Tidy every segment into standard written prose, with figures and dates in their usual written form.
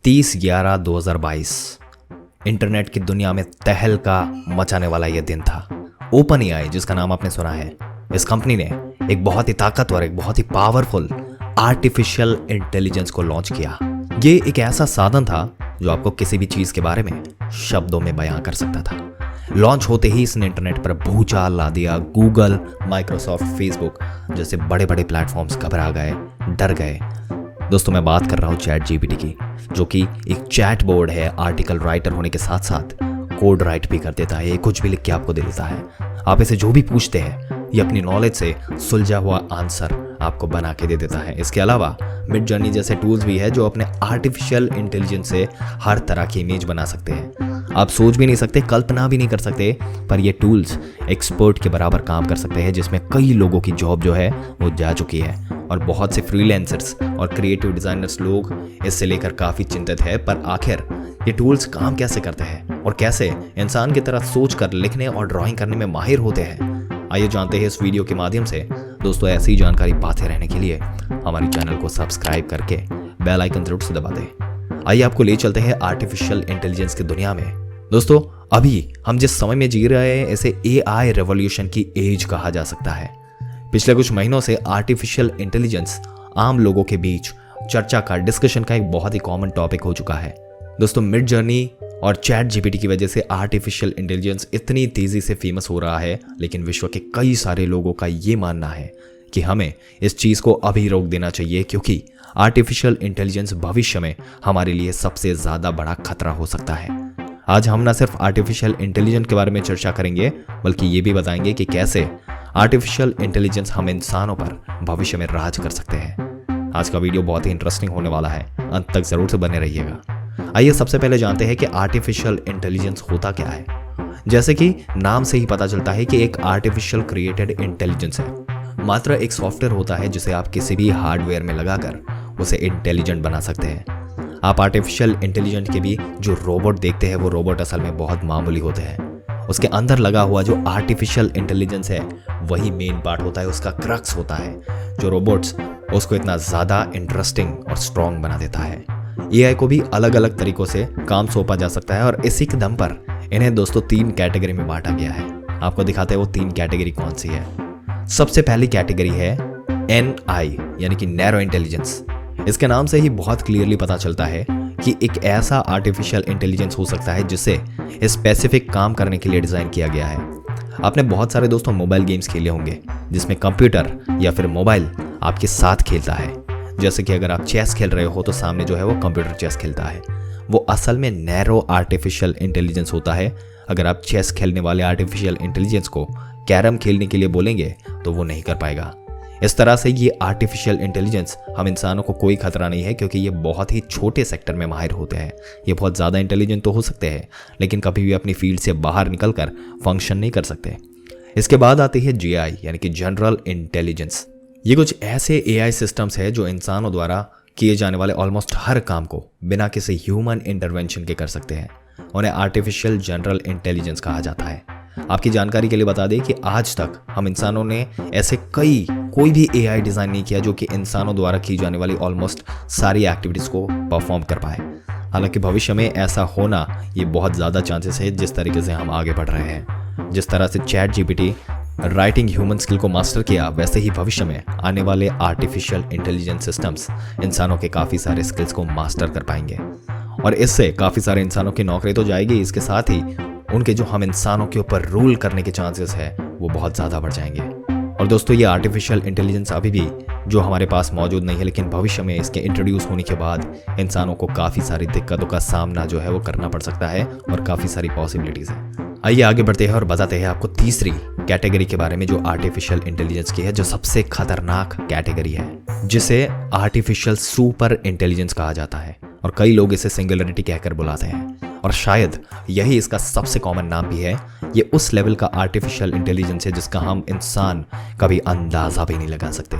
30/11/2022 internet की दुनिया में तहलका मचाने वाला यह दिन था। ओपन एआई, जिसका नाम आपने सुना है, इस कंपनी ने एक बहुत ही ताकतवर, एक बहुत ही पावरफुल आर्टिफिशियल इंटेलिजेंस को लॉन्च किया। ये एक ऐसा साधन था जो आपको किसी भी चीज के बारे में शब्दों में बयां कर सकता था। लॉन्च होते ही इसने इंटरनेट पर भूचाल ला दिया। गूगल, माइक्रोसॉफ्ट, फेसबुक जैसे बड़े बड़े प्लेटफॉर्म्स घबरा गए, डर गए। दोस्तों, मैं बात कर रहा हूँ चैट जीपीटी की, जो कि एक चैट बोर्ड है। आर्टिकल राइटर होने के साथ साथ कोड राइट भी कर देता है। ये कुछ भी लिख के आपको दे देता है। आप इसे जो भी पूछते हैं, ये अपनी नॉलेज से सुलझा हुआ आंसर आपको बना के दे देता है। इसके अलावा मिड जर्नी जैसे टूल्स भी है जो अपने आर्टिफिशियल इंटेलिजेंस से हर तरह की इमेज बना सकते हैं। आप सोच भी नहीं सकते, कल्पना भी नहीं कर सकते, पर ये टूल्स एक्सपर्ट के बराबर काम कर सकते हैं, जिसमें कई लोगों की जॉब जो है वो जा चुकी है। और बहुत से फ्रीलांसर्स और क्रिएटिव डिजाइनर्स लोग इससे लेकर काफ़ी चिंतित है। पर आखिर ये टूल्स काम कैसे करते हैं और कैसे इंसान की तरह सोच कर लिखने और ड्राइंग करने में माहिर होते हैं, आइए जानते हैं इस वीडियो के माध्यम से। दोस्तों, ऐसी जानकारी पाते रहने के लिए हमारे चैनल को सब्सक्राइब करके बेल आइकन जरूर से दबा दें। आइए आपको ले चलते हैं आर्टिफिशियल इंटेलिजेंस की दुनिया में। दोस्तों, अभी हम जिस समय में जी रहे हैं, इसे एआई रेवोल्यूशन की एज कहा जा सकता है। पिछले कुछ महीनों से आर्टिफिशियल इंटेलिजेंस आम लोगों के बीच चर्चा का, डिस्कशन का एक बहुत ही कॉमन टॉपिक हो चुका है। दोस्तों, मिड जर्नी और चैट जीपीटी की वजह से आर्टिफिशियल इंटेलिजेंस इतनी तेजी से फेमस हो रहा है, लेकिन विश्व के कई सारे लोगों का ये मानना है कि हमें इस चीज को अभी रोक देना चाहिए, क्योंकि आर्टिफिशियल इंटेलिजेंस भविष्य में हमारे लिए सबसे ज्यादा बड़ा खतरा हो सकता है। आज हम न सिर्फ आर्टिफिशियल इंटेलिजेंस के बारे में चर्चा करेंगे, बल्कि ये भी बताएंगे कि कैसे आर्टिफिशियल इंटेलिजेंस हम इंसानों पर भविष्य में राज कर सकते हैं। आज का वीडियो बहुत ही इंटरेस्टिंग होने वाला है, अंत तक जरूर से बने रहिएगा। आइए सबसे पहले जानते हैं कि आर्टिफिशियल इंटेलिजेंस होता क्या है। जैसे कि नाम से ही पता चलता है कि एक आर्टिफिशियल क्रिएटेड इंटेलिजेंस है। मात्र एक सॉफ्टवेयर होता है जिसे आप किसी भी हार्डवेयर में लगाकर उसे इंटेलिजेंट बना सकते हैं। आप आर्टिफिशियल इंटेलिजेंट के भी जो रोबोट देखते हैं, वो रोबोट असल में बहुत मामूली होते हैं। उसके अंदर लगा हुआ जो आर्टिफिशियल इंटेलिजेंस है, वही मेन पार्ट होता है, उसका क्रक्स होता है, जो रोबोट्स उसको इतना ज़्यादा इंटरेस्टिंग और स्ट्रॉन्ग बना देता है। एआई को भी अलग अलग तरीकों से काम सौंपा जा सकता है और इसी के दम पर इन्हें दोस्तों 3 कैटेगरी में बांटा गया है। आपको दिखाते हैं वो 3 कैटेगरी कौन सी है। सबसे पहली कैटेगरी है एनआई, यानी कि नैरो इंटेलिजेंस। इसके नाम से ही बहुत क्लियरली पता चलता है कि एक ऐसा आर्टिफिशियल इंटेलिजेंस हो सकता है जिसे स्पेसिफिक काम करने के लिए डिजाइन किया गया है। आपने बहुत सारे दोस्तों मोबाइल गेम्स खेले होंगे जिसमें कंप्यूटर या फिर मोबाइल आपके साथ खेलता है। जैसे कि अगर आप चेस खेल रहे हो तो सामने जो है वो कंप्यूटर चेस खेलता है। वो असल में नैरो आर्टिफिशियल इंटेलिजेंस होता है। अगर आप चेस खेलने वाले आर्टिफिशियल इंटेलिजेंस को कैरम खेलने के लिए बोलेंगे तो वो नहीं कर पाएगा। इस तरह से ये आर्टिफिशियल इंटेलिजेंस हम इंसानों को कोई खतरा नहीं है, क्योंकि ये बहुत ही छोटे सेक्टर में माहिर होते हैं। ये बहुत ज़्यादा इंटेलिजेंट तो हो सकते हैं, लेकिन कभी भी अपनी फील्ड से बाहर निकलकर फंक्शन नहीं कर सकते। इसके बाद आती है जीआई, यानी कि जनरल इंटेलिजेंस। ये कुछ ऐसे एआई सिस्टम्स है जो इंसानों द्वारा किए जाने वाले ऑलमोस्ट हर काम को बिना किसी ह्यूमन इंटरवेंशन के कर सकते हैं। उन्हें आर्टिफिशियल जनरल इंटेलिजेंस कहा जाता है। आपकी जानकारी के लिए बता दें कि आज तक हम इंसानों ने ऐसे कोई भी एआई डिजाइन नहीं किया जो कि इंसानों द्वारा की जाने वाली ऑलमोस्ट सारी एक्टिविटीज को परफॉर्म कर पाए। हालांकि भविष्य में ऐसा होना ये बहुत ज़्यादा चांसेस है, जिस तरीके से हम आगे बढ़ रहे हैं। जिस तरह से chat GPT writing human skill को मास्टर किया, वैसे ही भविष्य में आने वाले आर्टिफिशियल इंटेलिजेंस सिस्टम्स इंसानों के काफ़ी सारे स्किल्स को मास्टर कर पाएंगे। और इससे काफ़ी सारे इंसानों की नौकरी तो जाएगी, इसके साथ ही उनके जो हम इंसानों के ऊपर रूल करने के चांसेस है वो बहुत ज़्यादा बढ़ जाएंगे। और दोस्तों, ये आर्टिफिशियल इंटेलिजेंस अभी भी जो हमारे पास मौजूद नहीं है, लेकिन भविष्य में इसके इंट्रोड्यूस होने के बाद इंसानों को काफ़ी सारी दिक्कतों का सामना जो है वो करना पड़ सकता है और काफ़ी सारी पॉसिबिलिटीज़ है। आइए आगे बढ़ते हैं और बताते हैं आपको तीसरी कैटेगरी के बारे में जो आर्टिफिशियल इंटेलिजेंस की है, जो सबसे खतरनाक कैटेगरी है, जिसे आर्टिफिशियल सुपर इंटेलिजेंस कहा जाता है। और कई लोग इसे सिंगुलरिटी कहकर बुलाते हैं, और शायद यही इसका सबसे कॉमन नाम भी है। ये उस लेवल का आर्टिफिशियल इंटेलिजेंस है जिसका हम इंसान कभी अंदाजा भी नहीं लगा सकते।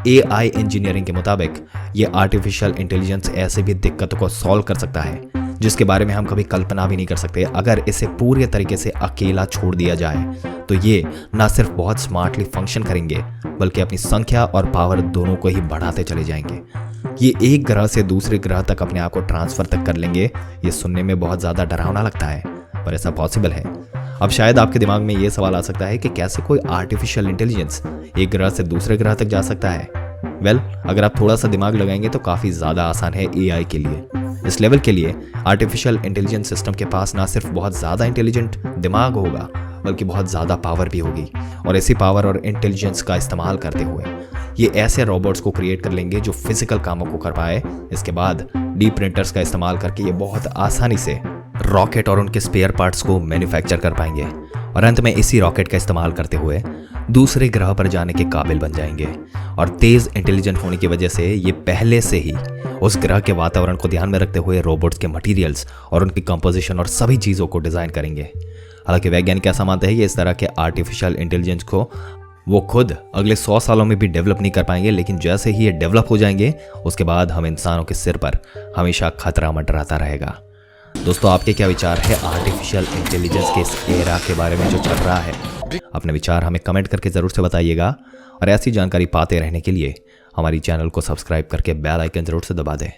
एआई इंजीनियरिंग के मुताबिक ये आर्टिफिशियल इंटेलिजेंस ऐसे भी दिक्कतों को सॉल्व कर सकता है जिसके बारे में हम कभी कल्पना भी नहीं कर सकते। अगर इसे पूरे तरीके से अकेला छोड़ दिया जाए तो ये ना सिर्फ बहुत स्मार्टली फंक्शन करेंगे, बल्कि अपनी संख्या और पावर दोनों को ही बढ़ाते चले जाएंगे। ये एक ग्रह से दूसरे ग्रह तक अपने आप को ट्रांसफर तक कर लेंगे। ये सुनने में बहुत ज़्यादा डरावना लगता है, पर ऐसा पॉसिबल है। अब शायद आपके दिमाग में ये सवाल आ सकता है कि कैसे कोई आर्टिफिशियल इंटेलिजेंस एक ग्रह से दूसरे ग्रह तक जा सकता है। वेल, अगर आप थोड़ा सा दिमाग लगाएंगे तो काफ़ी ज़्यादा आसान है एआई के लिए। इस लेवल के लिए आर्टिफिशियल इंटेलिजेंस सिस्टम के पास ना सिर्फ बहुत ज़्यादा इंटेलिजेंट दिमाग होगा, बल्कि बहुत ज़्यादा पावर भी होगी। और ऐसी पावर और इंटेलिजेंस का इस्तेमाल करते हुए ये ऐसे रोबोट्स को क्रिएट कर लेंगे जो फिजिकल कामों को कर पाए। इसके बाद डीप प्रिंटर्स का इस्तेमाल करके ये बहुत आसानी से रॉकेट और उनके स्पेयर पार्ट्स को मैन्युफैक्चर कर पाएंगे, और अंत में इसी रॉकेट का इस्तेमाल करते हुए दूसरे ग्रह पर जाने के काबिल बन जाएंगे। और तेज इंटेलिजेंट होने की वजह से ये पहले से ही उस ग्रह के वातावरण को ध्यान में रखते हुए रोबोट्स के मटेरियल्स और उनकी कंपोजिशन और सभी चीज़ों को डिज़ाइन करेंगे। हालांकि वैज्ञानिक ऐसा मानते हैं कि इस तरह के आर्टिफिशियल इंटेलिजेंस को वो खुद अगले 100 सालों में भी डेवलप नहीं कर पाएंगे, लेकिन जैसे ही ये डेवलप हो जाएंगे उसके बाद हम इंसानों के सिर पर हमेशा खतरा मंडराता रहेगा। दोस्तों, आपके क्या विचार है आर्टिफिशियल इंटेलिजेंस के इस एरा के बारे में जो चल रहा है? अपने विचार हमें कमेंट करके ज़रूर से बताइएगा, और ऐसी जानकारी पाते रहने के लिए हमारी चैनल को सब्सक्राइब करके बेल आइकन ज़रूर से दबा दें।